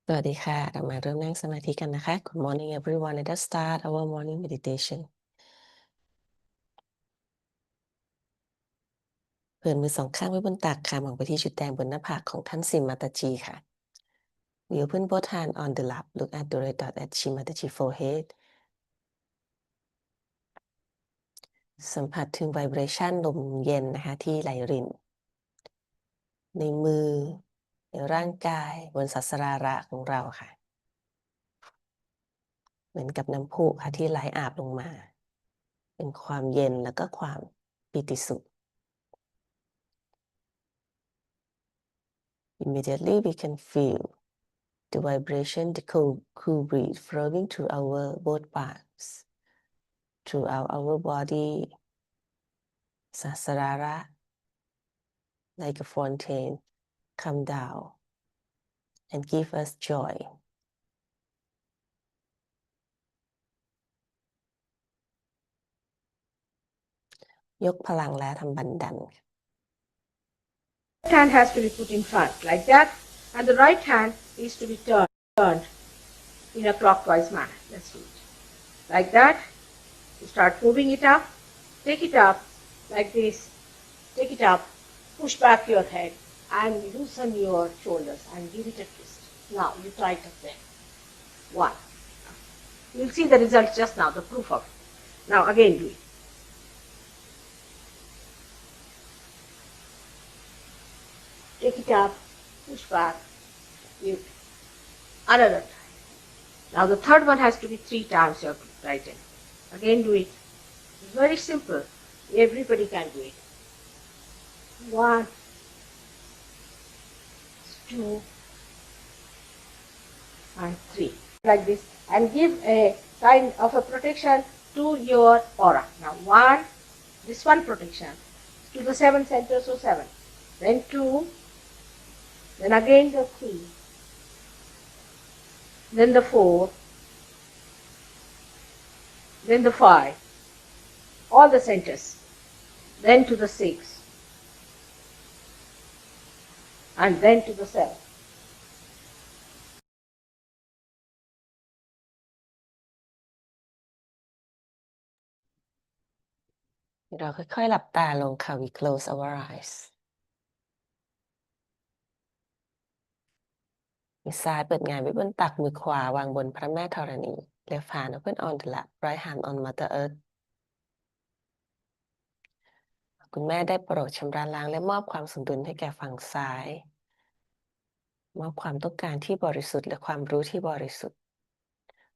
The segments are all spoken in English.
สวัสดีค่ะเรามาเริ่มนั่งสมาธิกันนะคะ Good morning everyone. Let us start our morning meditation. เลื่อนมือสองข้างไว้บนตักค่ะมองไปที่จุดแดงบนหน้าผากของท่านสิมมาตาจีค่ะ We open both hands on the lap. Look at the red dot at Shimataji forehead. สัมผัสถึง vibration ลมเย็นนะคะที่ไหลรินในมือในร่างกายบนสัสราระของเราค่ะเหมือนกับน้ำพุค่ะที่ไหลอาบลงมาเป็นความเย็นแล้วก็ความปิติสุข Immediately we can feel the vibration, the cool breeze flowing through our both parts, throughout our body, sasarara, like a fountain, come down and give us joy. ยกพลังและทำบันดัน Left hand has to be put in front like that, and the right hand is to be turned in a clockwise manner. Let's do it. Like that, you start moving it up, take it up like this, take it up, push back your head and loosen your shoulders and give it a twist. Now you try it again. One. You'll see the result just now, the proof of it. Now again do it. Take it up, push back, give another time. Now the third one has to be 3 times your right hand. Again do it. It's very simple. Everybody can do it. 1, 2, and 3. Like this. And give a kind of a protection to your aura. Now 1, this one protection to the 7 centers, so 7. Then 2, then again the 3, then the 4, then the 5, all the centers, then to the 6, and then to the 7. เราค่อยๆหลับตาลงค่ะ We close our eyes. มือซ้ายเปิดงานไว้บนตักมือขวาวางบนพระแม่ธรณี Left hand open on the lap, right hand on Mother Earth. คุณแม่ได้โปรดชำระล้างและมอบความสมดุลให้แก่ฝั่งซ้ายมอบความต้องการที่บริสุทธิ์และความรู้ที่บริสุทธิ์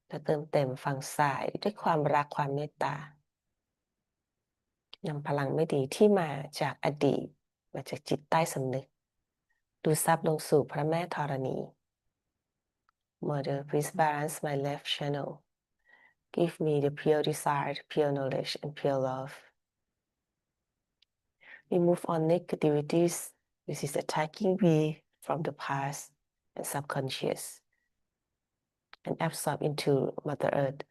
และเติมเต็มฝั่งซ้ายด้วยความรักความเมตตานำพลังไม่ดีที่มาจากอดีตมาจากจิตใต้สำนึกดูดซับลงสู่พระแม่ธรณี Mother, please balance my left channel. Give me the pure desire, pure knowledge, and pure love. Remove all negativities which is attacking me from the past and subconscious and absorb into Mother Earth.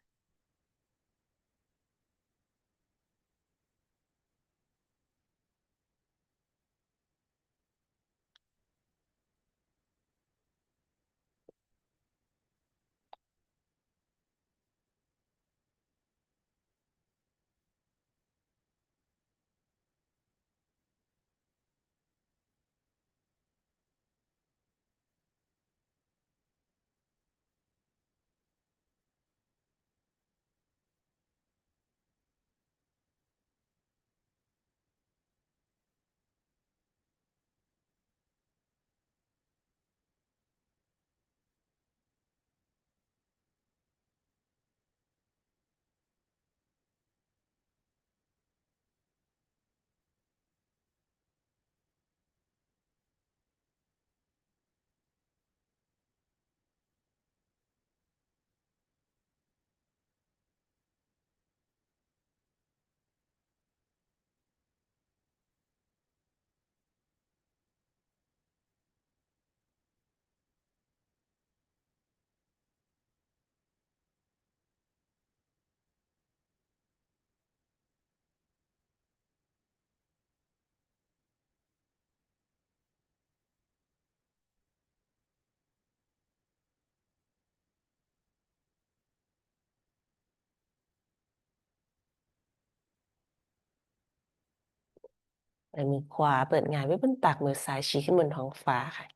แต่มือขวาเปิดหงายไว้บนตักมือซ้ายชี้ขึ้นบนท้องฟ้าค่ะ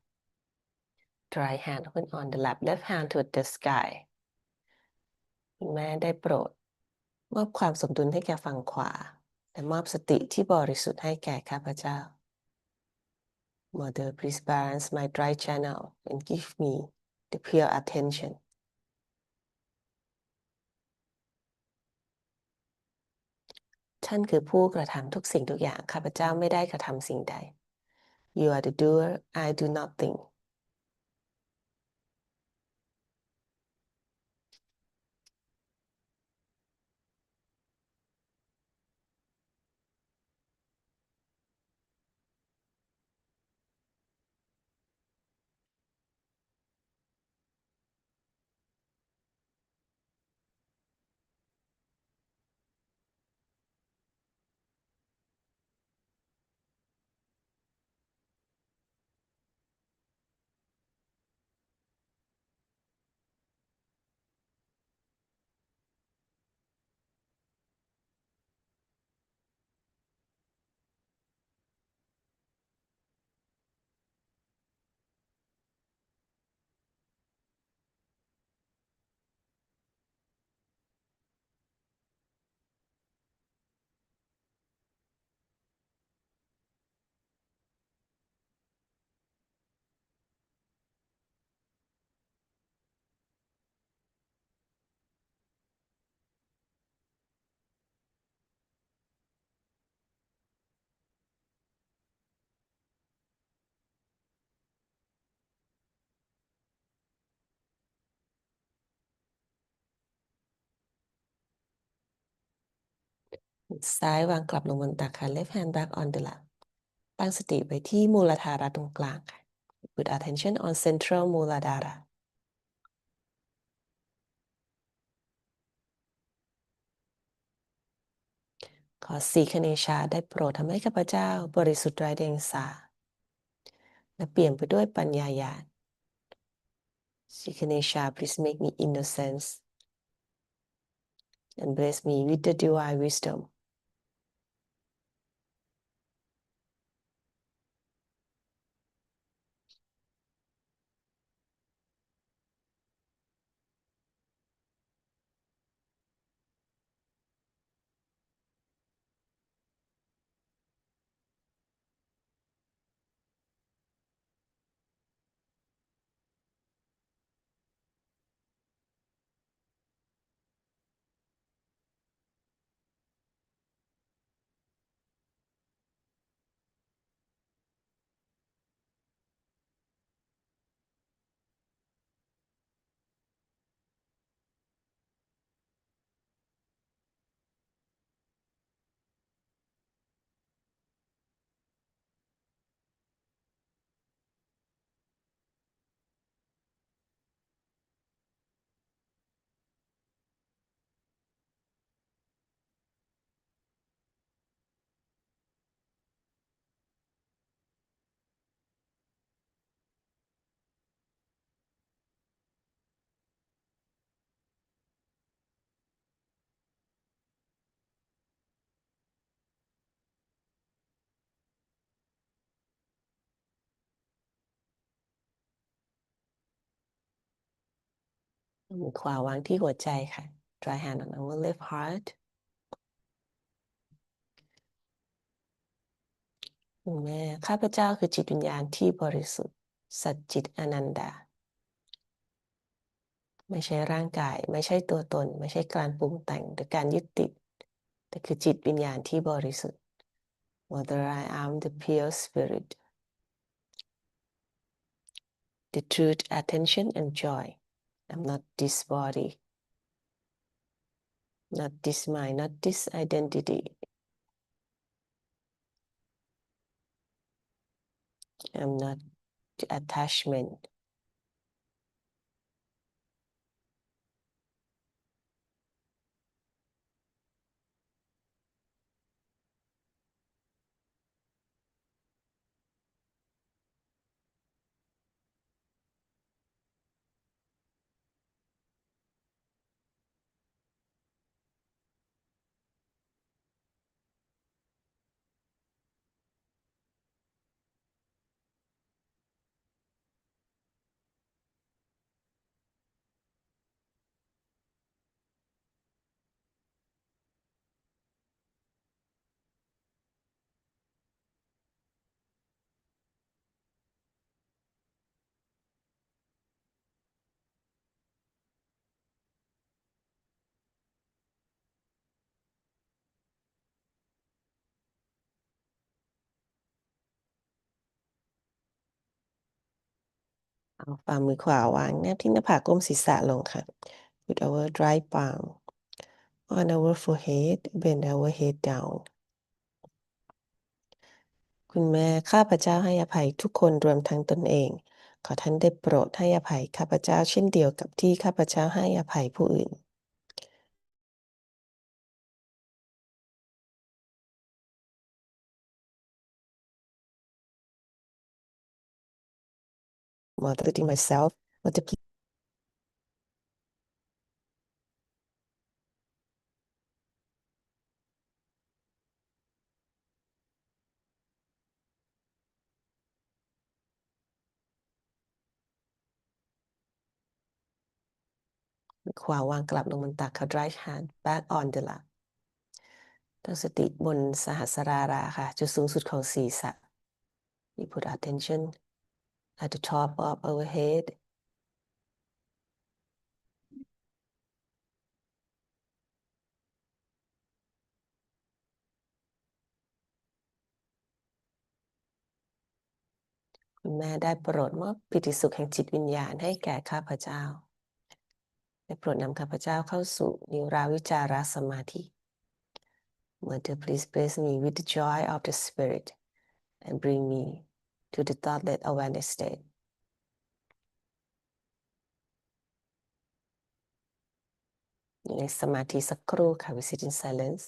Right hand open on the lap left hand toward the sky คุณแม่ได้โปรดมอบความสมดุลให้แก่ฝั่งขวาและมอบสติที่บริสุทธิ์ให้แก่ข้าพเจ้า Mother please balance my right channel and give me the pure attention ท่านคือผู้กระทำทุกสิ่งทุกอย่างข้าพเจ้าไม่ได้กระทำสิ่งใด You are the doer I do nothing ซ้ายวางกลับลงบนตักค่ะ left hand back on the lap ตั้งสติไว้ที่มูลฐานตรงกลางค่ะ Put attention on central Muladhara ขอสีคเนชาได้โปรดทำให้ข้าพเจ้าบริสุทธิ์ไร้เดียงสาและเปลี่ยนไปด้วยปัญญาญาณสีคเนชา please make me innocent and bless me with the divine wisdom มือขวาวางที่หัวใจค่ะ Right hand on our left heart แม่ข้าพเจ้าคือจิตวิญญาณที่บริสุทธิ์สัจจิตอนันดาไม่ใช่ร่างกายไม่ใช่ตัวตนไม่ใช่การปรุงแต่งหรือการยึดติดแต่คือจิตวิญญาณที่บริสุทธิ์ Whether I am the pure spirit the truth attention and joy I'm not this body not this mind not this identity I'm not the attachment เอาฝ่ามือขวาวางแนบที่หน้าผากก้มศีรษะลงค่ะ Put our right palm on our forehead bend our head down คุณแม่ข้าพเจ้าให้อภัยทุกคนรวมทั้งตนเอง ขอท่านได้โปรดให้อภัยข้าพเจ้าเช่นเดียวกับที่ข้าพเจ้าให้อภัยผู้อื่น Motivating myself multiply มือขวาวางกลับลงบนตักค่ะ right hand back on the lap ตั้งสติบนสหัสราราค่ะจุดสูงสุดของศีรษะ We put attention at the top of our head คุณแม่ได้โปรดมอบปิติสุขแห่งจิตวิญญาณให้แก่ข้าพเจ้าได้โปรดนำข้าพเจ้าเข้าสู่นิราวิจารสมาธิ Mother please bless me with the joy of the spirit and bring me to the thoughtless awareness state อยู่ในสมาธิสักครู่ค่ะ We sit in silence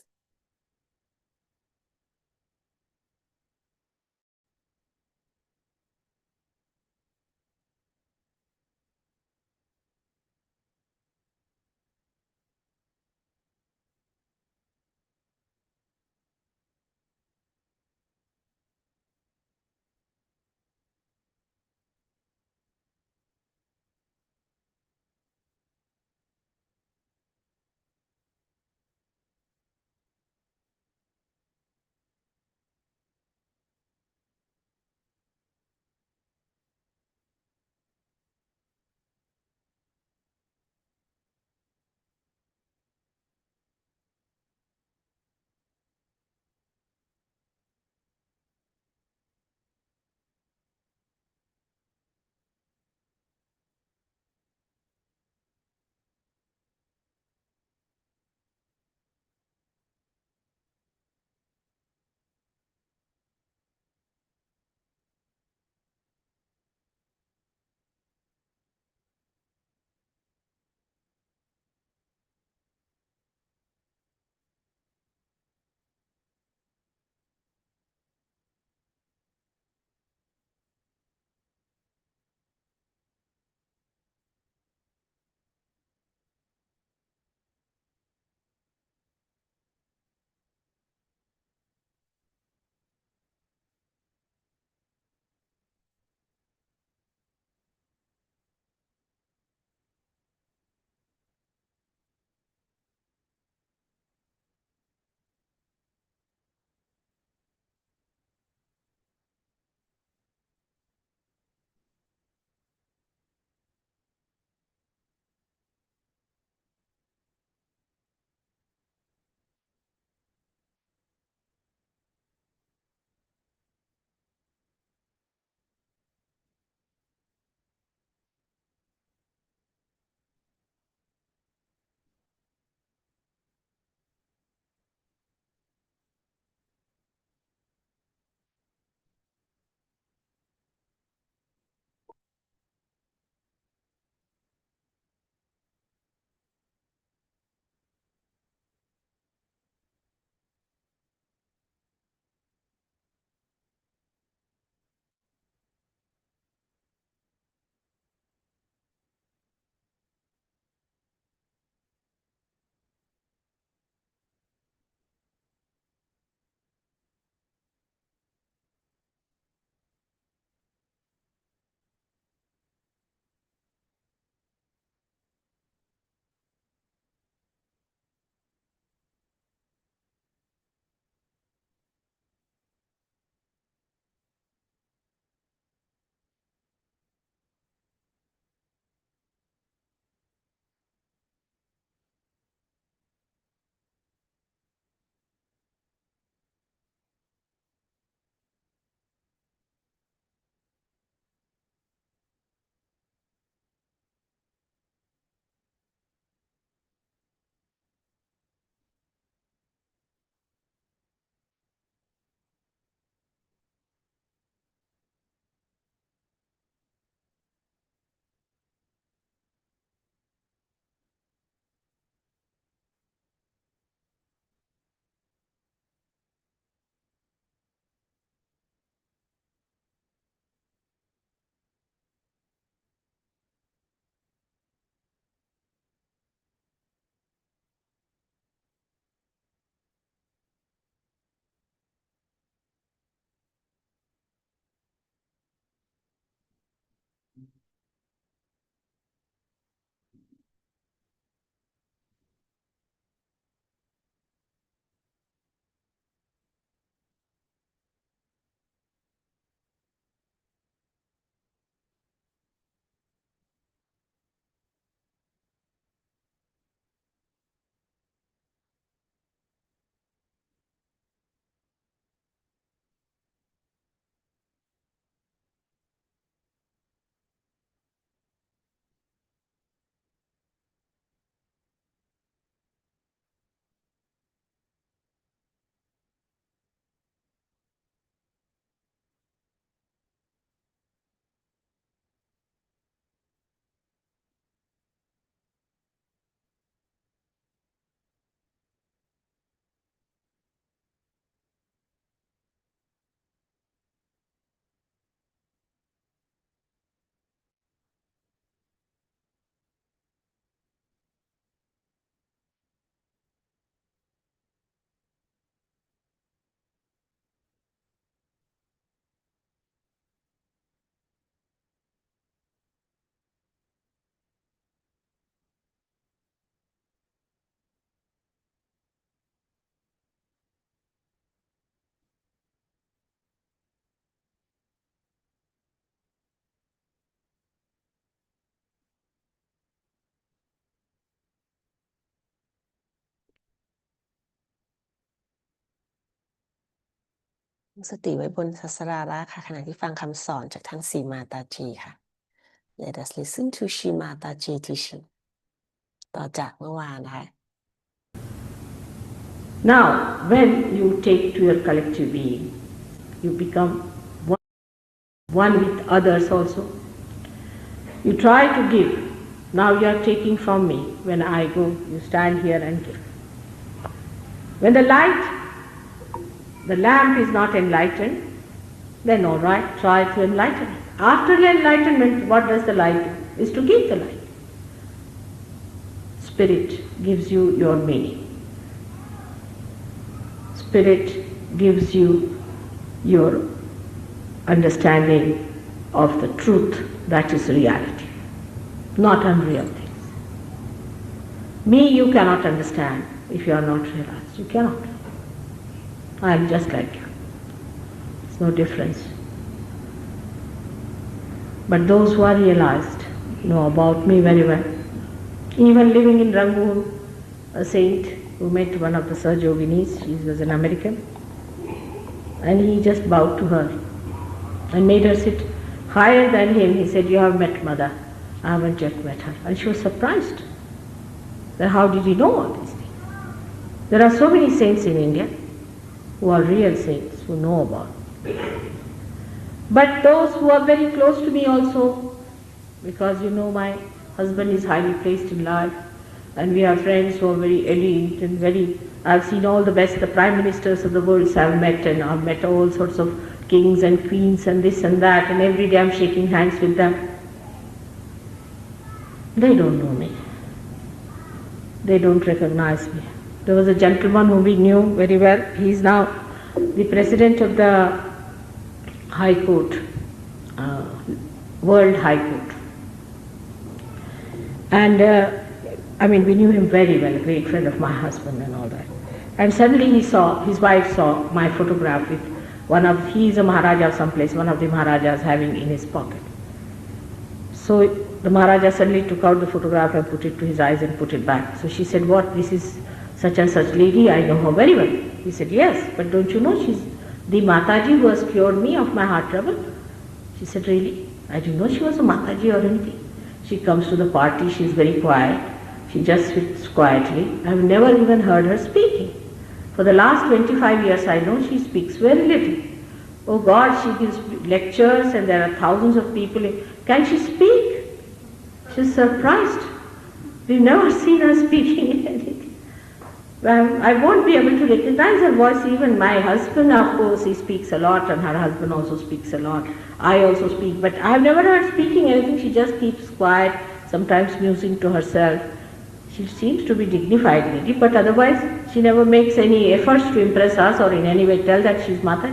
สติไว้บนสัสราระค่ะขณะที่ฟังคำสอนจากท่านสีมาตาจีค่ะ Let us listen to Shri Mataji teaching ต่อจากเมื่อวานนะคะ Now, when you take to your collective being, you become one with others also. You try to give. Now you are taking from me. When I go, you stand here and give. When the lamp is not enlightened, then all right, try to enlighten it. After the enlightenment, what does the light do? Is to give the light. Spirit gives you your meaning. Spirit gives you your understanding of the truth that is reality, not unreal things. Me you cannot understand if you are not realized. You cannot. I am just like you. There's no difference. But those who are realized know about me very well. Even living in Rangoon, a saint who met one of the Sir Yoginis, she was an American, and he just bowed to her and made her sit higher than him. He said, "You have met Mother. I haven't yet met her." And she was surprised. Then how did he know all these things? There are so many saints in India who are real saints, who know about it. But those who are very close to me also, because you know my husband is highly placed in life, and we have friends who are very elite and I've seen all the best, the prime ministers of the world I've met, and I've met all sorts of kings and queens and this and that, and every day I'm shaking hands with them. They don't know me. They don't recognize me. There was a gentleman whom we knew very well. He is now the president of the High Court, World High Court. And we knew him very well, a great friend of my husband and all that. And suddenly his wife saw my photograph with he is a Maharaja of some place, one of the Maharajas having in his pocket. So the Maharaja suddenly took out the photograph and put it to his eyes and put it back. So she said, "What, this is such and such lady, I know her very well." He said, "Yes, but don't you know she's the Mataji who has cured me of my heart trouble?" She said, "Really? I didn't know she was a Mataji or anything." She comes to the party, she's very quiet. She just sits quietly. I've never even heard her speaking. For the last 25 years I know she speaks very little. Oh God, she gives lectures and there are thousands of people. Can she speak? She's surprised. We've never seen her speaking anything. Well, I won't be able to recognize her voice. Even my husband, of course, he speaks a lot, and her husband also speaks a lot. I also speak, but I've never heard speaking anything. She just keeps quiet, sometimes musing to herself. She seems to be dignified lady, but otherwise she never makes any efforts to impress us or in any way tell that she's mother.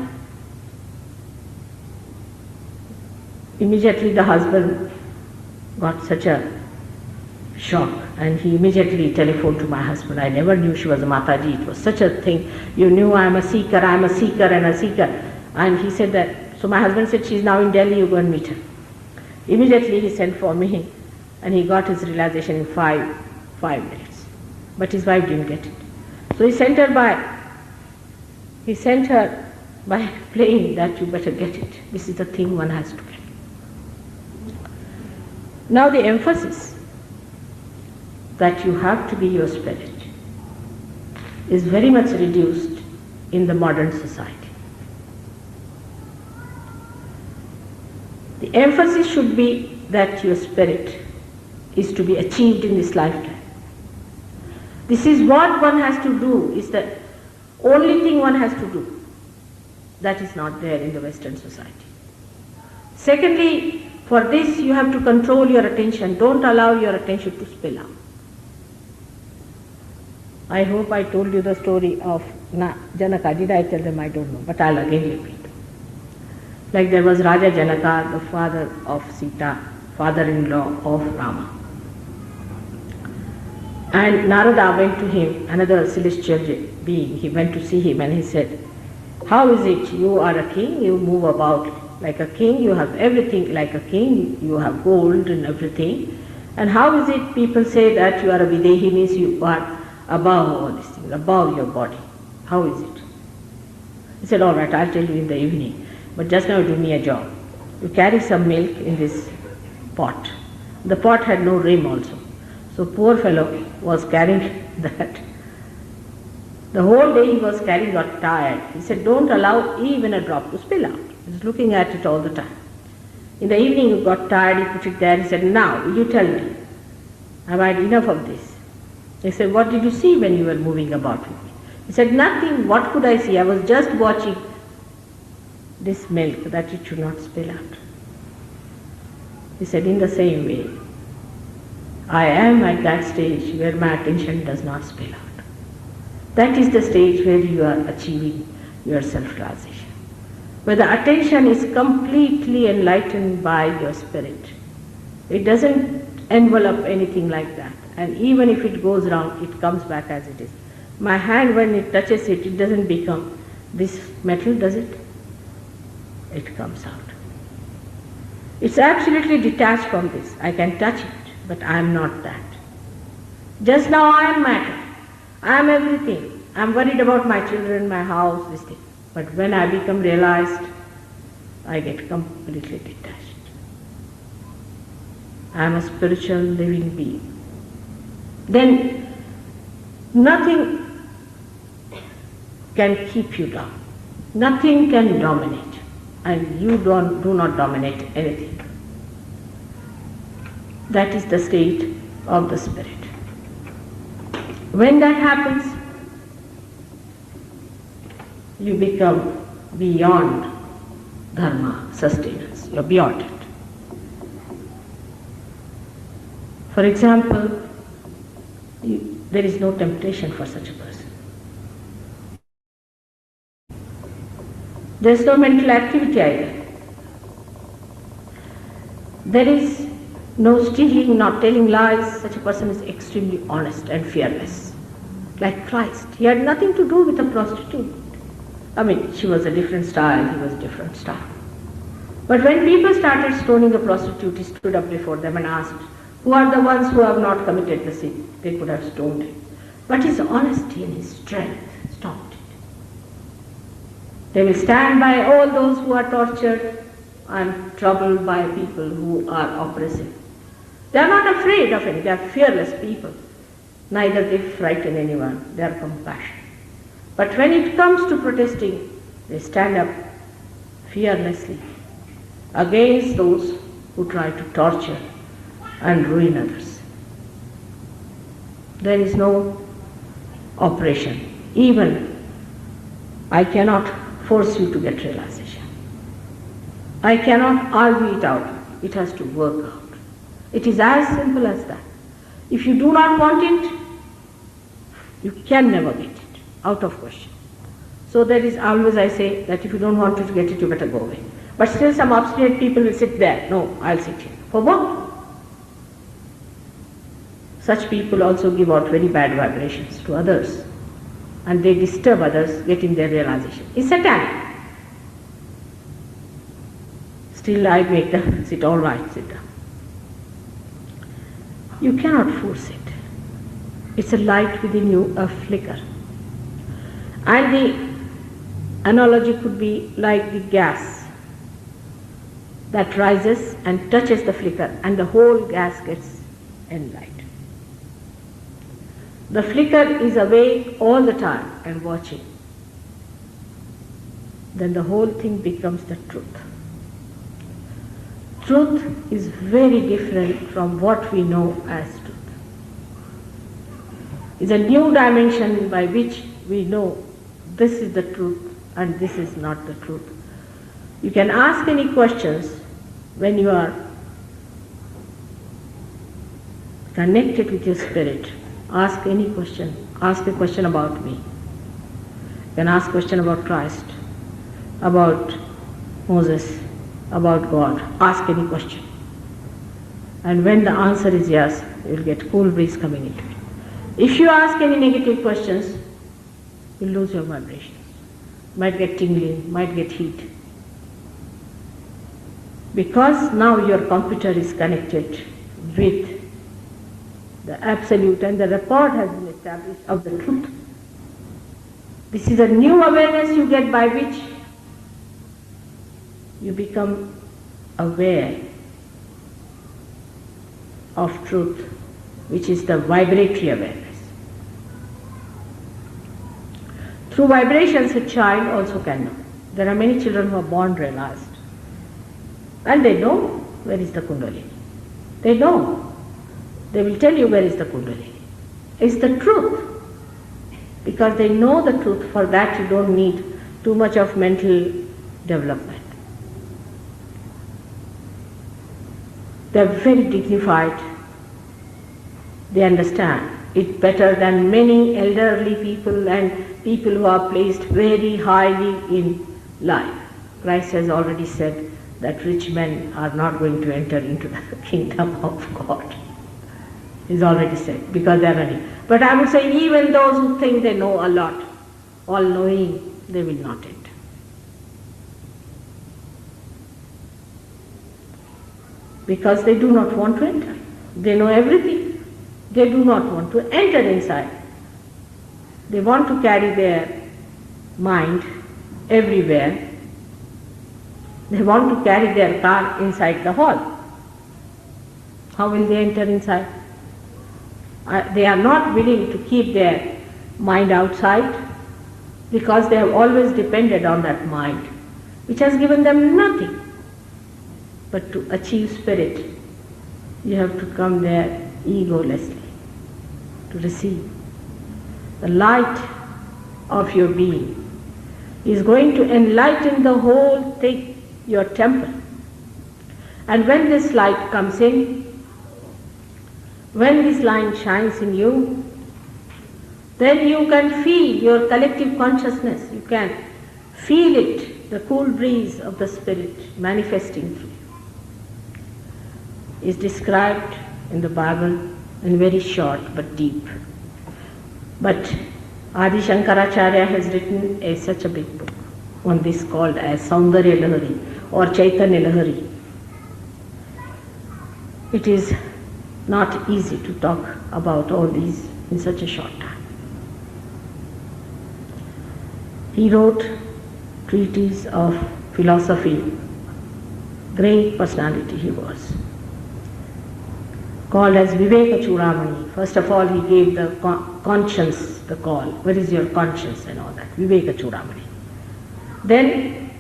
Immediately the husband got such a shock, and he immediately telephoned to my husband. "I never knew she was a Mataji. It was such a thing. You knew I'm a seeker and a seeker." And he said that, so my husband said, "She's now in Delhi, you go and meet her." Immediately he sent for me, and he got his realization in five minutes. But his wife didn't get it. So he sent her by plane that you better get it. This is the thing one has to get. Now the emphasis that you have to be your spirit is very much reduced in the modern society. The emphasis should be that your spirit is to be achieved in this lifetime. This is what one has to do, is the only thing one has to do. That is not there in the Western society. Secondly, for this you have to control your attention. Don't allow your attention to spill out. I hope I told you the story of Janaka. Did I tell them? I don't know, but I'll again repeat. Like there was Raja Janaka, the father of Sita, father-in-law of Rama. And Narada went to him, another celestial being. He went to see him and he said, "How is it you are a king, you move about like a king, you have everything like a king, you have gold and everything. And how is it people say that you are a Videhi, means you are above all these things, above your body? How is it?" He said, all right, I'll tell you in the evening, but just now do me a job. You carry some milk in this pot. The pot had no rim also. So poor fellow was carrying that. The whole day he was carrying, got tired. He said, don't allow even a drop to spill out. He was looking at it all the time. In the evening he got tired, he put it there, he said, now you tell me, have I had enough of this? He said, what did you see when you were moving about with me? He said, nothing, what could I see? I was just watching this milk that it should not spill out. He said, in the same way, I am at that stage where my attention does not spill out. That is the stage where you are achieving your self-realization. Where the attention is completely enlightened by your spirit. It doesn't envelop anything like that. And even if it goes wrong, it comes back as it is. My hand, when it touches it, it doesn't become this metal, does it? It comes out. It's absolutely detached from this. I can touch it, but I am not that. Just now I am matter. I am everything. I am worried about my children, my house, this thing. But when I become realized, I get completely detached. I am a spiritual living being. Then nothing can keep you down. Nothing can dominate. And you do not dominate anything. That is the state of the spirit. When that happens, you become beyond dharma, sustenance. You are beyond it. For example, there is no temptation for such a person. There is no mental activity either. There is no stealing, not telling lies. Such a person is extremely honest and fearless. Like Christ. He had nothing to do with a prostitute. I mean, she was a different style, he was a different style. But when people started stoning the prostitute, he stood up before them and asked, who are the ones who have not committed the sin? They could have stoned him. But his honesty and his strength stopped it. They will stand by all those who are tortured and troubled by people who are oppressive. They are not afraid of anything. They are fearless people. Neither they frighten anyone. They are compassionate. But when it comes to protesting, they stand up fearlessly against those who try to torture and ruin others. There is no oppression. Even I cannot force you to get realization. I cannot argue it out. It has to work out. It is as simple as that. If you do not want it, you can never get it. Out of question. So there is always, I say, that if you don't want to get it, you better go away. But still some obstinate people will sit there. No, I'll sit here. For what? Such people also give out very bad vibrations to others. And they disturb others getting their realization. It's satanic. Still I make them sit, all right, sit down. You cannot force it. It's a light within you, a flicker. And the analogy could be like the gas that rises and touches the flicker and the whole gas gets enlightened. The flicker is awake all the time and watching. Then the whole thing becomes the truth. Truth is very different from what we know as truth. It's a new dimension by which we know this is the truth and this is not the truth. You can ask any questions when you are connected with your spirit. Ask any question. Ask a question about me. You can ask a question about Christ, about Moses, about God. Ask any question. And when the answer is yes, you will get cool breeze coming into it. If you ask any negative questions, you lose your vibrations. Might get tingling, might get heat. Because now your computer is connected with the absolute and the rapport has been established of the truth. This is a new awareness you get by which you become aware of truth, which is the vibratory awareness. Through vibrations, a child also can know. There are many children who are born realized, and they know where is the Kundalini. They know. They will tell you where is the Kundalini. It's the truth. Because they know the truth. For that you don't need too much of mental development. They are very dignified. They understand it better than many elderly people and people who are placed very highly in life. Christ has already said that rich men are not going to enter into the kingdom of God. He's already said, because they are ready. But I would say even those who think they know a lot, all knowing, they will not enter. Because they do not want to enter. They know everything. They do not want to enter inside. They want to carry their mind everywhere. They want to carry their car inside the hall. How will they enter inside? They are not willing to keep their mind outside because they have always depended on that mind, which has given them nothing. But to achieve spirit, you have to come there egolessly, to receive. The light of your being is going to enlighten the whole thing, your temple. And when this light comes in, when this light shines in you, then you can feel your collective consciousness. You can feel it, the cool breeze of the spirit manifesting through you. Is described in the Bible in very short but deep. But Adi Shankaracharya has written such a big book on this called as Saundarya Lahari or Chaitanya Lahari. It is not easy to talk about all these in such a short time. He wrote treatise of philosophy. Great personality he was. Called as Viveka Chudamani. First of all, he gave the conscience the call. Where is your conscience and all that? Viveka Chudamani. Then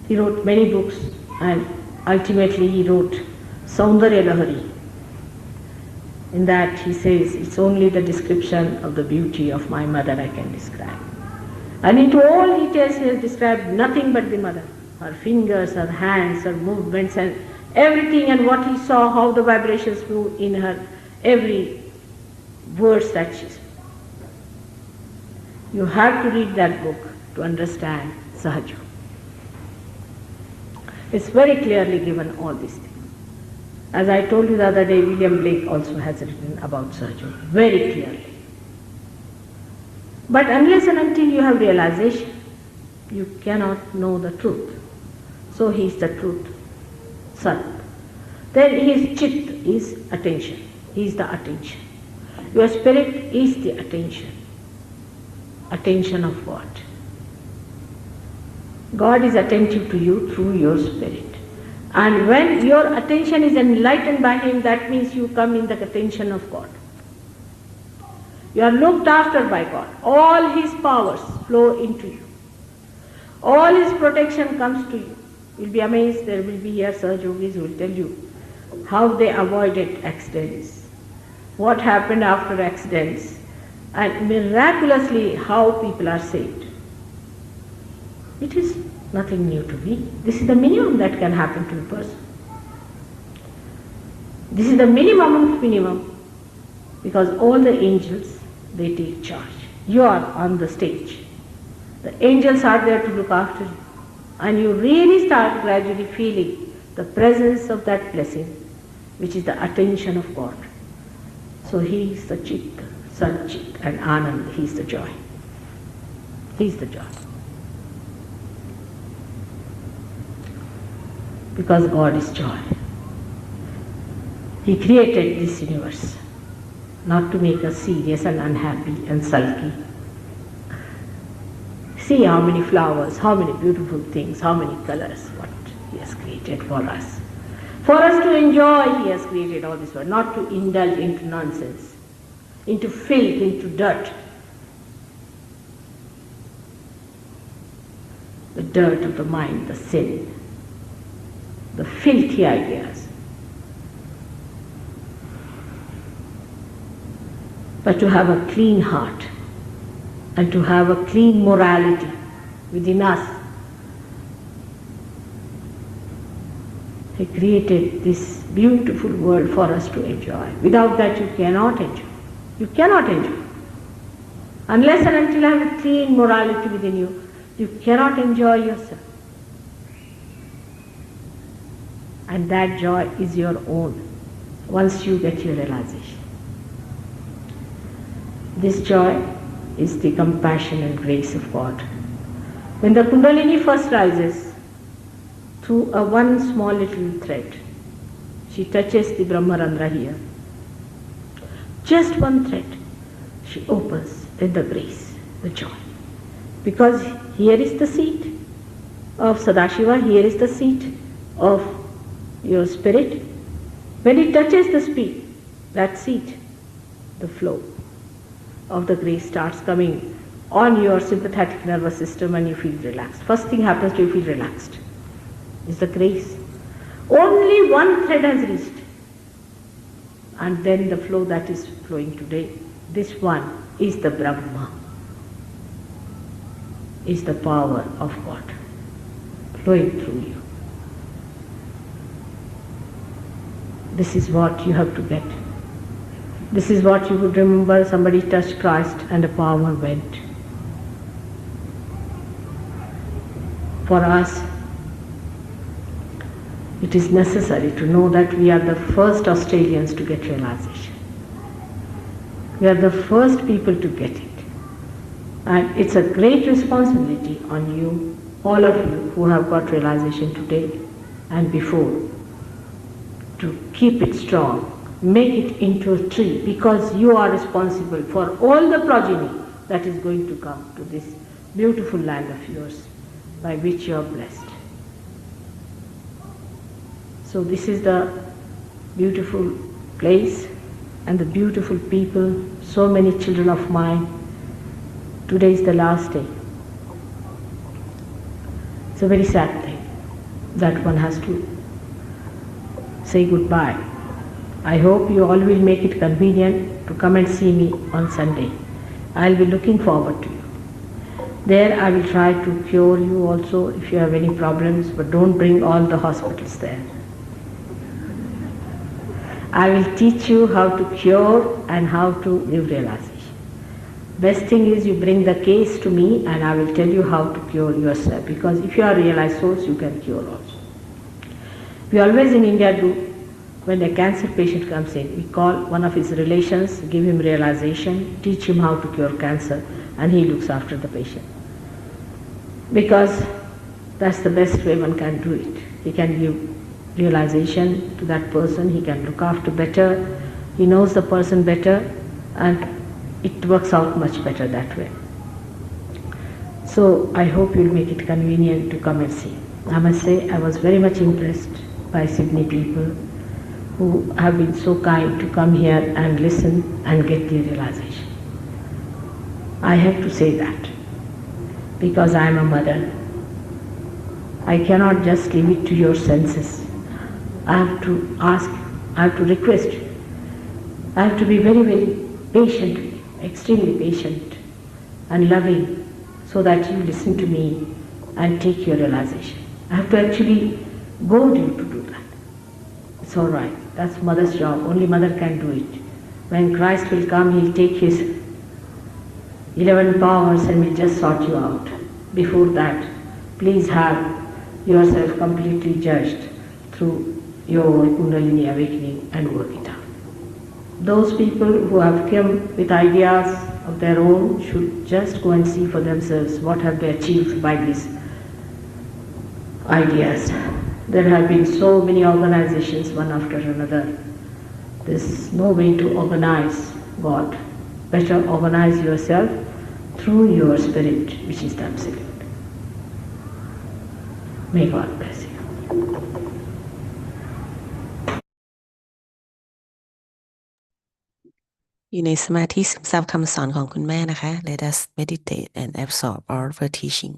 he wrote many books and ultimately he wrote Saundarya Lahari. In that he says, it's only the description of the beauty of my mother I can describe. And into all details he has described nothing but the mother. Her fingers, her hands, her movements and everything, and what he saw, how the vibrations flew in her, every words that she spoke. You have to read that book to understand Sahaja. It's very clearly given all these things. As I told you the other day, William Blake also has written about Sahaja, very clearly. But unless and until you have realization, you cannot know the truth. So he is the truth. Sat. Then his chit is attention. He is the attention. Your spirit is the attention. Attention of what? God is attentive to you through your spirit. And when your attention is enlightened by Him, that means you come in the attention of God. You are looked after by God. All His powers flow into you. All His protection comes to you. You'll be amazed. There will be here Sahaj Yogis who will tell you how they avoided accidents, what happened after accidents, and miraculously how people are saved. It is nothing new to me. This is the minimum that can happen to a person. This is the minimum of minimum, because all the angels, they take charge. You are on the stage. The angels are there to look after you. And you really start gradually feeling the presence of that blessing, which is the attention of God. So He is the Chit, Sat Chit and Anand. He is the joy. He is the joy. Because God is joy. He created this universe not to make us serious and unhappy and sulky. see how many flowers, how many beautiful things, how many colors, what He has created for us. For us to enjoy, He has created all this world, not to indulge into nonsense, into filth, into dirt. The dirt of the mind, the sin, the filthy ideas. But to have a clean heart and to have a clean morality within us. He created this beautiful world for us to enjoy. Without that you cannot enjoy. You cannot enjoy. Unless and until you have a clean morality within you, you cannot enjoy yourself. And that joy is your own once you get your realization. This joy is the compassion and grace of God. When the Kundalini first rises, through a one small little thread, she touches the Brahmarandra here. Just one thread, she opens, then the grace, the joy. Because here is the seat of Sadashiva, here is the seat of your spirit. When it touches the seat, that seat, the flow of the grace starts coming on your sympathetic nervous system and you feel relaxed. First thing happens to you, feel relaxed. Is the grace. Only one thread has reached. And then the flow that is flowing today, this one is the Brahma, is the power of God flowing through you. This is what you have to get. This is what you would remember. Somebody touched Christ and the power went. For us, it is necessary to know that we are the first Australians to get realization. We are the first people to get it. And it's a great responsibility on you, all of you who have got realization today and before, to keep it strong, make it into a tree, because you are responsible for all the progeny that is going to come to this beautiful land of yours by which you are blessed. So this is the beautiful place and the beautiful people, so many children of mine. Today is the last day. It's a very sad thing that one has to say goodbye. I hope you all will make it convenient to come and see me on Sunday. I'll be looking forward to you. There I will try to cure you also if you have any problems, but don't bring all the hospitals there. I will teach you how to cure and how to live realization. Best thing is you bring the case to me and I will tell you how to cure yourself, because if you are realized souls, you can cure also. We always in India do, when a cancer patient comes in, we call one of his relations, give him realization, teach him how to cure cancer, and he looks after the patient. Because that's the best way one can do it. He can give realization to that person, he can look after better, he knows the person better, and it works out much better that way. So I hope you'll make it convenient to come and see. I must say I was very much impressed by Sydney people who have been so kind to come here and listen and get the realization. I have to say that because I am a mother. I cannot just leave it to your senses. I have to ask, I have to request, I have to be very, very patient, extremely patient and loving, so that you listen to me and take your realization. I have to actually goad you to do that. It's all right. That's mother's job. Only mother can do it. When Christ will come, he'll take his 11 powers and will just sort you out. Before that, please have yourself completely judged through your Kundalini awakening and work it out. Those people who have come with ideas of their own should just go and see for themselves what have they achieved by these ideas. There have been so many organizations, one after another. There's no way to organize God. Better organize yourself through your spirit, which is the absolute. May God bless you. อยู่ในสมาธิซึมซับคำสอนของคุณแม่นะคะ Let us meditate and absorb all of her teaching.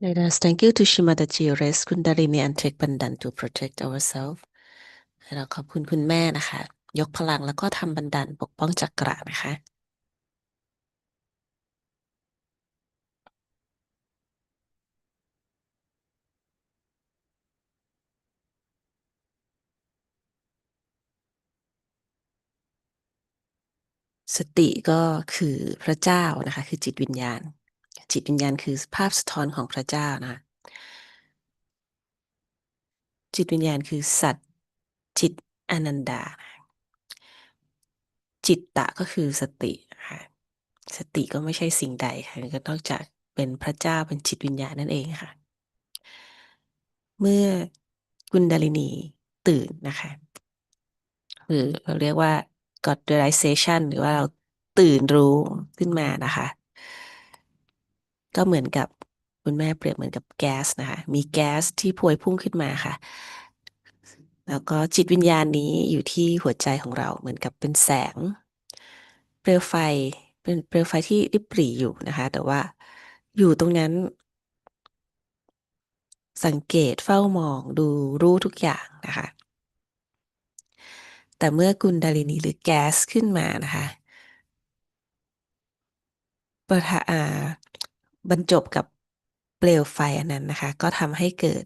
Let us thank you to Shimadaji rest Kundalini and take Bandan to protect ourselves เราขอบคุณคุณแม่นะคะ ยกพลังแล้วก็ทำบันดันปกป้องจักระนะคะ สติก็คือพระเจ้านะคะคือจิตวิญญาณ จิตวิญญาณคือภาพสะท้อนของพระเจ้านะคะจิตวิญญาณคือสัตว์จิตอนันดา จิตตะก็คือสติค่ะสติก็ไม่ใช่สิ่งใดค่ะก็นอกจากเป็นพระเจ้าเป็นจิตวิญญาณนั่นเองค่ะ เมื่อกุนดาลินีตื่นนะคะหรือเราเรียกว่า God realization หรือว่าเราตื่นรู้ขึ้นมานะคะ ก็เหมือนกับคุณแม่เปรียบเหมือนกับแก๊สนะคะมีแก๊สที่พวยพุ่งขึ้นมาค่ะ แล้วก็จิตวิญญาณนี้อยู่ที่หัวใจของเราเหมือนกับเป็นแสงเปลวไฟเป็นเปลวไฟที่ริบหรี่อยู่นะคะ แต่ว่าอยู่ตรงนั้นสังเกตเฝ้ามองดูรู้ทุกอย่างนะคะ แต่เมื่อกุนดาลินีหรือแก๊สขึ้นมานะคะประทะบรรจบกับเปลวไฟอันนั้นนะคะก็ทำให้เกิด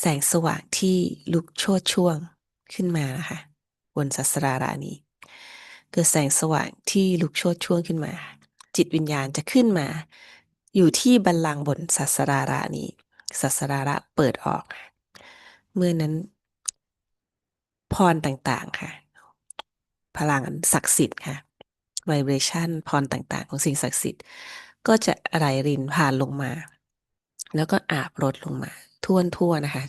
แสงสว่างที่ลุกโชติช่วงขึ้นมานะคะบนสัสรารานี้เกิดแสงสว่างที่ลุกโชติช่วงขึ้นมาจิตวิญญาณจะขึ้นมาอยู่ที่บัลลังก์บนสัสรารานี้สัสราระเปิดออกเมื่อนั้นพรต่างๆค่ะพลังศักดิ์สิทธิ์ค่ะไวเบรชั่นพรต่างๆของสิ่งศักดิ์สิทธิ์ก็จะไหลรินผ่านลงมาแล้วก็อาบรดลงมาทั่วนะคะ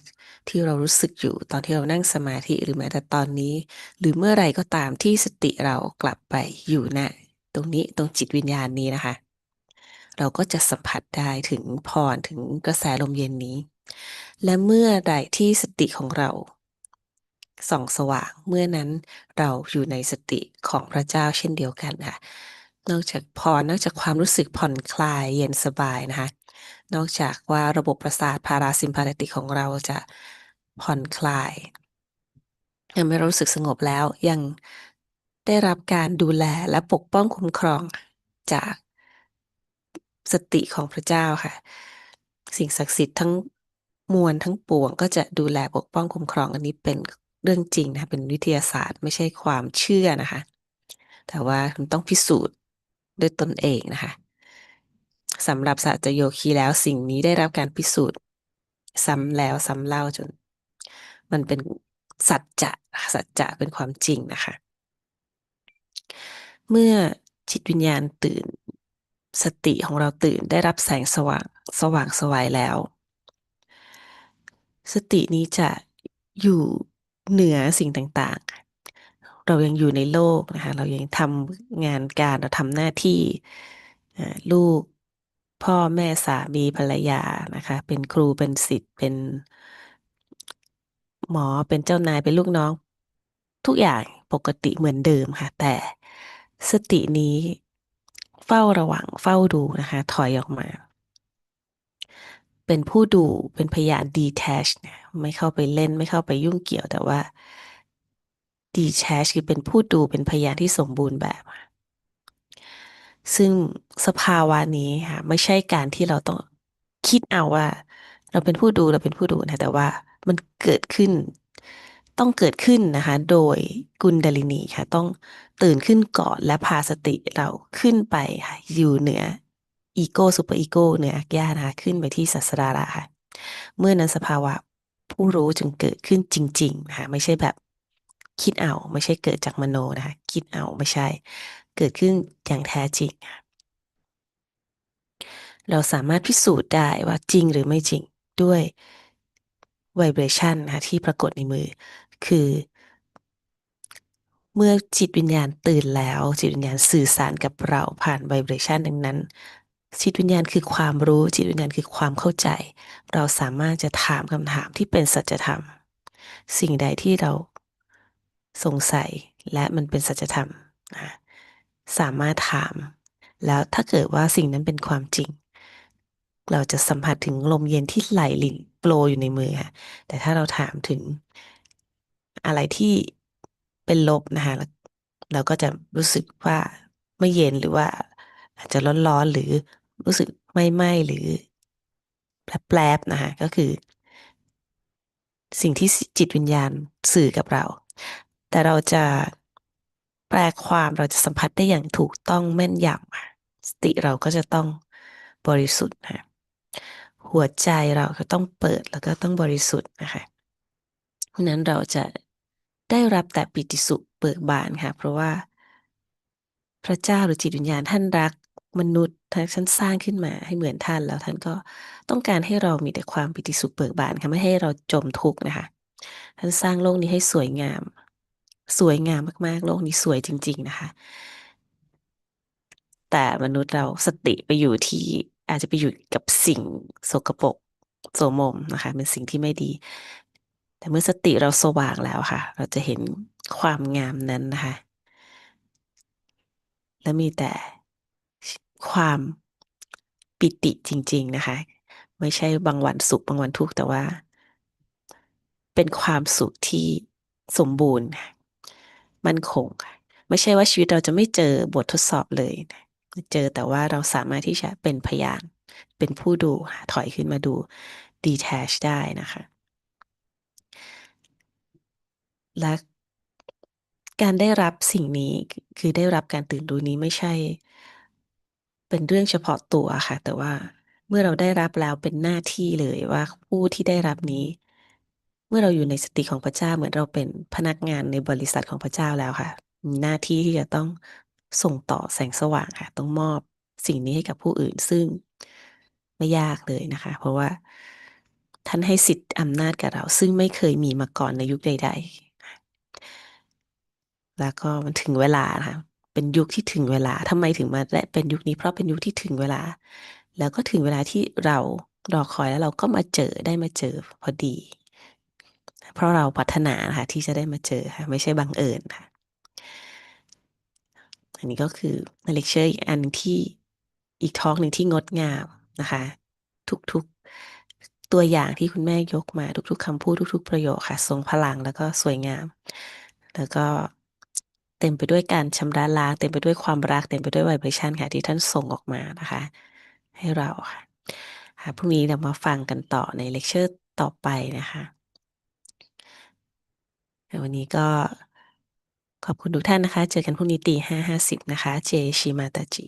ที่เรารู้สึกอยู่ตอนที่เรานั่งสมาธิหรือแม้แต่ตอนนี้หรือเมื่อไรก็ตามที่สติเรากลับไปอยู่ณตรงนี้ตรงจิตวิญญาณนี้นะคะเราก็จะสัมผัสได้ถึงพรถึงกระแสลมเย็นนี้และเมื่อใดที่สติของเราส่องสว่างเมื่อนั้นเราอยู่ในสติของพระเจ้าเช่นเดียวกันค่ะนอกจากพรนอกจากความรู้สึกผ่อนคลายเย็นสบายนะคะนอกจากว่าระบบประสาทพาราซิมพาเทติกของเราจะผ่อนคลายยังไม่รู้สึกสงบแล้วยังได้รับการดูแลและปกป้องคุ้มครองจากสติของพระเจ้าค่ะสิ่งศักดิ์สิทธิ์ทั้งมวลทั้งปวงก็จะดูแลปกป้องคุ้มครองอันนี้เป็นเรื่องจริงนะคะเป็นวิทยาศาสตร์ไม่ใช่ความเชื่อนะคะแต่ว่ามันต้องพิสูจน์ด้วยตนเองนะคะสำหรับสัจโยคีแล้วสิ่งนี้ได้รับการพิสูจน์ซ้ำแล้วซ้ำเล่าจนมันเป็นสัจจะสัจจะเป็นความจริงนะคะเมื่อจิตวิญญาณตื่นสติของเราตื่นได้รับแสงสว่างสว่างไสวแล้วสตินี้จะอยู่เหนือสิ่งต่างๆเรายังอยู่ในโลกนะคะเรายังทำงานการเราทำหน้าที่ลูกพ่อแม่สามีภรรยานะคะเป็นครูเป็นศิษย์เป็นหมอเป็นเจ้านายเป็นลูกน้องทุกอย่างปกติเหมือนเดิมค่ะแต่สตินี้เฝ้าระวังเฝ้าดูนะคะถอยออกมาเป็นผู้ดูเป็นพยาน detach ไม่เข้าไปเล่นไม่เข้าไปยุ่งเกี่ยวแต่ว่า detach คือเป็นผู้ดูเป็นพยานที่สมบูรณ์แบบซึ่งสภาวะนี้ค่ะไม่ใช่การที่เราต้องคิดเอาว่าเราเป็นผู้ดูเราเป็นผู้ดูนะแต่ว่ามันเกิดขึ้นต้องเกิดขึ้นนะคะโดยกุนดาลินีค่ะต้องตื่นขึ้นก่อนและพาสติเราขึ้นไปค่ะอยู่เหนืออีโก้ซูเปอร์อีโก้เหนืออักญานะคะขึ้นไปที่สัสราระค่ะเมื่อนั้นสภาวะผู้รู้จึงเกิดขึ้นจริงๆนะคะไม่ใช่แบบคิดเอาไม่ใช่เกิดจากมโนนะคะคิดเอาไม่ใช่เกิดขึ้นอย่างแท้จริงค่ะเราสามารถพิสูจน์ได้ว่าจริงหรือไม่จริงด้วยไวเบรชันนะคะที่ปรากฏในมือคือเมื่อจิตวิญญาณตื่นแล้วจิตวิญญาณสื่อสารกับเราผ่านไวเบรชันดังนั้นจิตวิญญาณคือความรู้จิตวิญญาณคือความเข้าใจเราสามารถจะถามคำถามที่เป็นสัจธรรมสิ่งใดที่เราสงสัยและมันเป็นสัจธรรมนะสามารถถามแล้วถ้าเกิดว่าสิ่งนั้นเป็นความจริง เราจะสัมผัสถึงลมเย็นที่ไหลลิ่นโปรยอยู่ในมือค่ะแต่ถ้าเราถามถึงอะไรที่เป็นลบนะคะเราก็จะรู้สึกว่าไม่เย็นหรือว่าอาจจะร้อนๆหรือรู้สึกไม่หรือแปลบๆนะคะก็คือสิ่งที่จิตวิญญาณสื่อกับเราแต่เราจะแปลความเราจะสัมผัสได้อย่างถูกต้องแม่นยำค่ะสติเราก็จะต้องบริสุทธิ์ค่ะหัวใจเราก็ต้องเปิดแล้วก็ต้องบริสุทธิ์นะคะเพราะนั้นเราจะได้รับแต่ปิติสุขเบิกบานค่ะเพราะว่าพระเจ้าหรือจิตวิญญาณท่านรักมนุษย์ท่านสร้างขึ้นมาให้เหมือนท่านแล้วท่านก็ต้องการให้เรามีแต่ความปิติสุขเบิกบานค่ะไม่ให้เราจมทุกข์นะคะท่านสร้างโลกนี้ให้สวยงามสวยงามมากๆโลกนี้สวยจริงๆนะคะแต่มนุษย์เราสติไปอยู่ที่อาจจะไปอยู่กับสิ่งสกปรกโสมมนะคะเป็นสิ่งที่ไม่ดีแต่เมื่อสติเราสว่างแล้วค่ะเราจะเห็นความงามนั้นนะคะและมีแต่ความปิติจริงๆนะคะไม่ใช่บางวันสุขบางวันทุกข์แต่ว่าเป็นความสุขที่สมบูรณ์ค่ะมั่นคงค่ะไม่ใช่ว่าชีวิตเราจะไม่เจอบททดสอบเลยนะเจอแต่ว่าเราสามารถที่จะเป็นพยานเป็นผู้ดูค่ะถอยขึ้นมาดู detach ได้นะคะและการได้รับสิ่งนี้คือได้รับการตื่นรู้นี้ไม่ใช่เป็นเรื่องเฉพาะตัวค่ะแต่ว่าเมื่อเราได้รับแล้วเป็นหน้าที่เลยว่าผู้ที่ได้รับนี้เมื่อเราอยู่ในสติของพระเจ้าเหมือนเราเป็นพนักงานในบริษัทของพระเจ้าแล้วค่ะมีหน้าที่ที่จะต้องส่งต่อแสงสว่างค่ะต้องมอบสิ่งนี้ให้กับผู้อื่นซึ่งไม่ยากเลยนะคะเพราะว่าท่านให้สิทธิ์อำนาจกับเราซึ่งไม่เคยมีมาก่อนในยุคใดๆแล้วก็มันถึงเวลานะคะเป็นยุคที่ถึงเวลาทำไมถึงมาและเป็นยุคนี้เพราะเป็นยุคที่ถึงเวลาแล้วก็ถึงเวลาที่เรารอคอยแล้วเราก็มาเจอได้มาเจอพอดีเพราะเราปรารถนาค่ะที่จะได้มาเจอค่ะไม่ใช่บังเอิญค่ะ อันนี้ก็คือเลคเชอร์อีกอันที่อีกทอล์กหนึ่งที่งดงามนะคะทุกๆตัวอย่างที่คุณแม่ยกมาทุกๆคำพูดทุกๆประโยคค่ะทรงพลังแล้วก็สวยงามแล้วก็เต็มไปด้วยการชำระล้างเต็มไปด้วยความรักเต็มไปด้วยไวเบรชันค่ะที่ท่านส่งออกมานะคะให้เราค่ะพรุ่งนี้เรามาฟังกันต่อในเลคเชอร์ต่อไปนะคะวันนี้ก็ขอบคุณทุกท่านนะคะเจอกันพรุ่งนี้ตี 5:50นะคะเจชิมาตาจิ